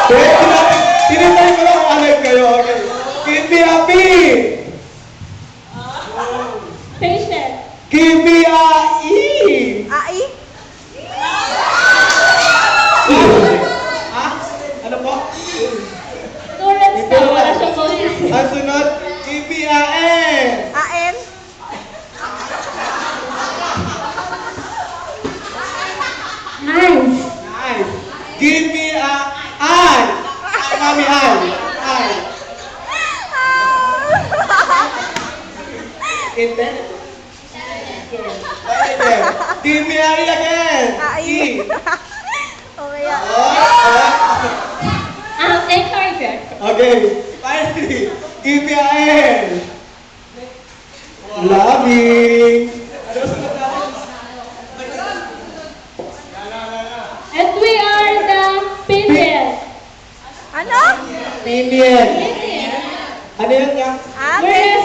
Tinitay ko lang kung alam kayo. Okay. Keep me happy. Patient. Give me a E. Ai? Ha? Ano po? Endurance daw. Wala siyang boses. Ang sunod, give me a N. AN? Nice. Nice. Give me a I. Mami, I. I. Intelligent. Give me a E again. Ai? E. Okay yan. Encouragement. Okay. Finally, give me a N. Loving. Ano sunod natin? And we are the Pinion. Ano? Minion. Pinion. Ano yun nga? Ah, We're